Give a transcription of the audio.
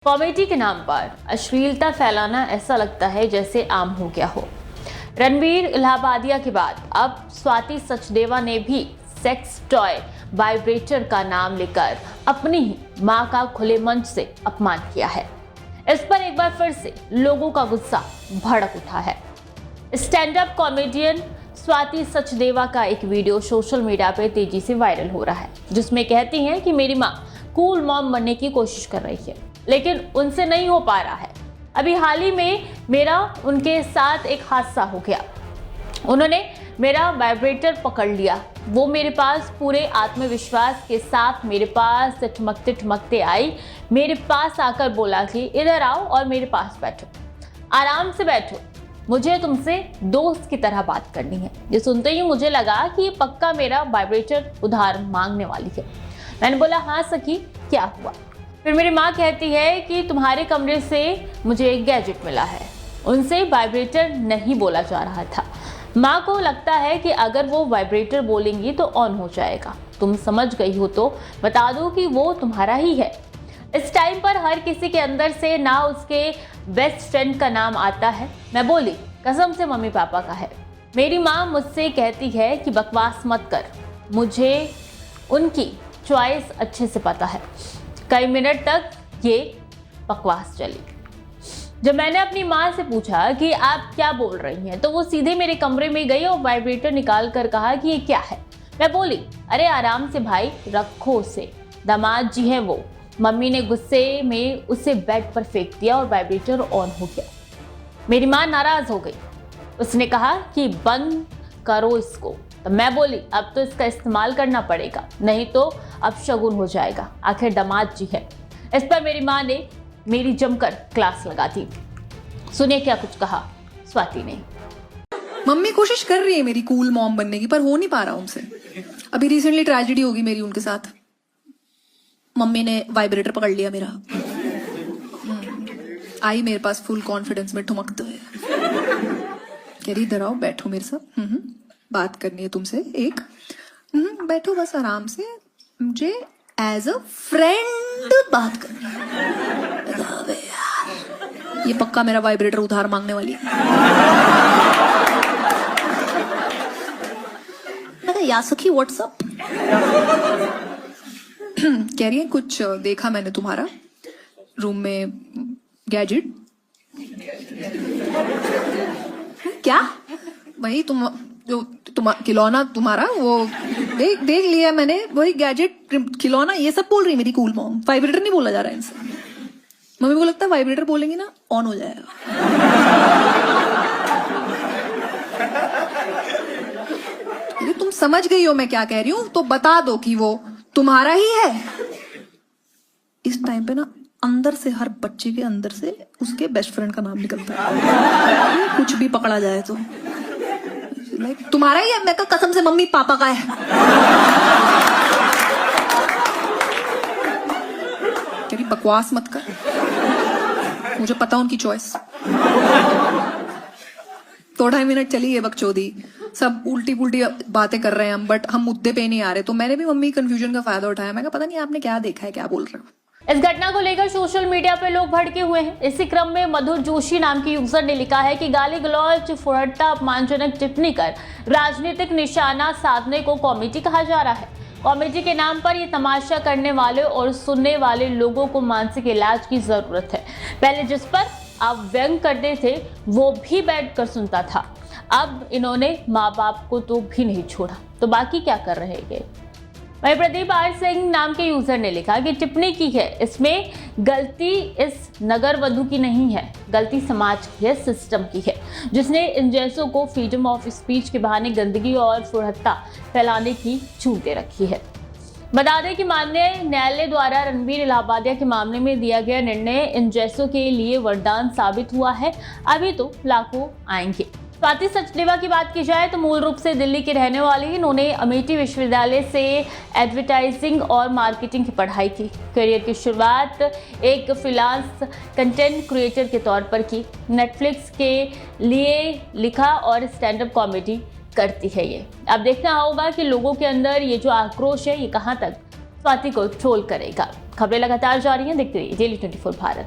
Comedy के नाम पर अश्लीलता फैलाना ऐसा लगता है जैसे आम हो गया हो। रणवीर इलाहाबादिया के बाद अब स्वाति सचदेवा ने भी सेक्स टॉय वाइब्रेटर का नाम लेकर अपनी ही मां का खुले मंच से अपमान किया है। इस पर एक बार फिर से लोगों का गुस्सा भड़क उठा है। Stand up comedian Swati Sachdeva का एक वीडियो सोशल मीडिया पे तेजी से वायरल हो रहा है, जिसमें कहती हैं कि मेरी मां कूल मॉम बनने की कोशिश कर रही है, लेकिन उनसे नहीं हो पा रहा है। अभी हाल ही में मेरा उनके साथ एक हादसा हो गया। उन्होंने मेरा वाइब्रेटर पकड़ लिया। वो मेरे पास पूरे आत्मविश्वास के साथ मेरे पास ठमकते ठमकते आई। मेरे पास आकर बोला कि इधर आओ और मेरे पास बैठो, आराम से बैठो, मुझे तुमसे दोस्त की तरह बात करनी है। ये सुनते ही मुझे लगा कि ये पक्का मेरा वाइब्रेटर उधार मांगने वाली है। मैंने बोला, हाँ सखी, क्या हुआ? फिर मेरी माँ कहती है कि तुम्हारे कमरे से मुझे एक गैजेट मिला है। उनसे वाइब्रेटर नहीं बोला जा रहा था। माँ को लगता है कि अगर वो वाइब्रेटर बोलेंगी तो ऑन हो जाएगा। तुम समझ गई हो तो बता दो कि वो तुम्हारा ही है। इस टाइम पर हर किसी के अंदर से ना उसके बेस्ट फ्रेंड का नाम आता है। मैं बोली, कसम से मम्मी पापा का है। मेरी माँ मुझसे कहती है कि बकवास मत कर, मुझे उनकी चॉइस अच्छे से पता है। कई मिनट तक ये बकवास चली। जब मैंने अपनी माँ से पूछा कि आप क्या बोल रही हैं, तो वो सीधे मेरे कमरे में गई और वाइब्रेटर निकाल कर कहा कि ये क्या है। मैं बोली, अरे आराम से भाई, रखो उसे, दामाद जी हैं वो। मम्मी ने गुस्से में उसे बेड पर फेंक दिया और वाइब्रेटर ऑन हो गया। मेरी माँ नाराज हो गई। उसने कहा कि बंद करो इसको। तो मैं बोली, अब तो इसका इस्तेमाल करना पड़ेगा, नहीं तो अब शगुन हो जाएगा, आखिर दामाद जी है। इस पर मेरी माँ ने मेरी जमकर क्लास लगा दी। सुनिए क्या कुछ कहा स्वाति ने। मम्मी कोशिश कर रही है मेरी कूल मॉम बनने की, पर हो नहीं पा रहा उनसे। अभी रिसेंटली ट्रेजेडी होगी मेरी उनके साथ। मम्मी ने वाइब्रेटर पकड़ लिया मेरा। आई मेरे पास फुल कॉन्फिडेंस में ठुमकते हुए, कह रही इधर आओ, बैठो मेरे साथ, बात करनी है तुमसे एक। बैठो बस आराम से, मुझे एज अ फ्रेंड बात करनी है। अबे यार, ये पक्का मेरा वाइब्रेटर उधार मांगने वाली है। मैं कहा, या सखी व्हाट्सअप। कह रही है, कुछ देखा मैंने तुम्हारा रूम में गैजेट। क्या? वही तुम खिलौना तुम्हारा, वो देख लिया मैंने, वही गैजेट खिलौना, ये सब बोल रही मेरी कूल मॉम। वाइब्रेटर नहीं बोला जा रहा है इनसे। मम्मी को लगता है वाइब्रेटर बोलेंगे ना ऑन हो जाएगा। ये तुम समझ गई हो मैं क्या कह रही हूं, तो बता दो कि वो तुम्हारा ही है। इस टाइम पे ना अंदर से, हर बच्चे के अंदर से उसके बेस्ट फ्रेंड का नाम निकलता है। कुछ भी पकड़ा जाए तो तुम्हारा ही है। मैं कहा, कसम से मम्मी पापा का है। तेरी बकवास मत कर, मुझे पता उनकी चॉइस। 2-2.5 मिनट चली ये बकचोदी, सब उल्टी पुल्टी बातें कर रहे हैं हम, बट हम मुद्दे पे नहीं आ रहे। तो मैंने भी मम्मी कंफ्यूजन का फायदा उठाया। मैं कहा, पता नहीं आपने क्या देखा है, क्या बोल रहे हो। इस घटना को लेकर सोशल मीडिया पर लोग भड़के हुए हैं। इसी क्रम में मधुर जोशी नाम की यूजर ने लिखा है कि गाली गलौज, फुहड़ता, अपमानजनक टिप्पणी कर राजनीतिक निशाना साधने को कॉमेडी कहा जा रहा है। कॉमेडी के नाम पर ये तमाशा करने वाले और सुनने वाले लोगों को मानसिक इलाज की जरूरत है। पहले जिस पर आप व्यंग करते थे वो भी बैठ कर सुनता था। अब इन्होंने माँ बाप को तो भी नहीं छोड़ा, तो बाकी क्या कर रहे हैं। वहीं प्रदीप आर सिंह नाम के यूजर ने लिखा कि टिप्पणी की है, इसमें गलती इस नगर वधु की नहीं है, गलती समाज की है, सिस्टम की है, जिसने इन जैसों को फ्रीडम ऑफ स्पीच के बहाने गंदगी और फुहड़ता फैलाने की छूट दे रखी है। बता दें कि माननीय न्यायालय द्वारा रणवीर इलाहाबादिया के मामले में दिया गया निर्णय इन जैसों के लिए वरदान साबित हुआ है। अभी तो लाखों आएंगे। स्वाति सचदेवा की बात की जाए तो मूल रूप से दिल्ली की रहने वाली इन्होंने अमेठी विश्वविद्यालय से एडवर्टाइजिंग और मार्केटिंग की पढ़ाई की। करियर की शुरुआत एक फ्रीलांस कंटेंट क्रिएटर के तौर पर की। नेटफ्लिक्स के लिए लिखा और स्टैंड अप कॉमेडी करती है ये। अब देखना होगा कि लोगों के अंदर ये जो आक्रोश है ये कहाँ तक स्वाति को ट्रोल करेगा। खबरें लगातार जारी हैं, देखते रहिए Daily 24 भारत।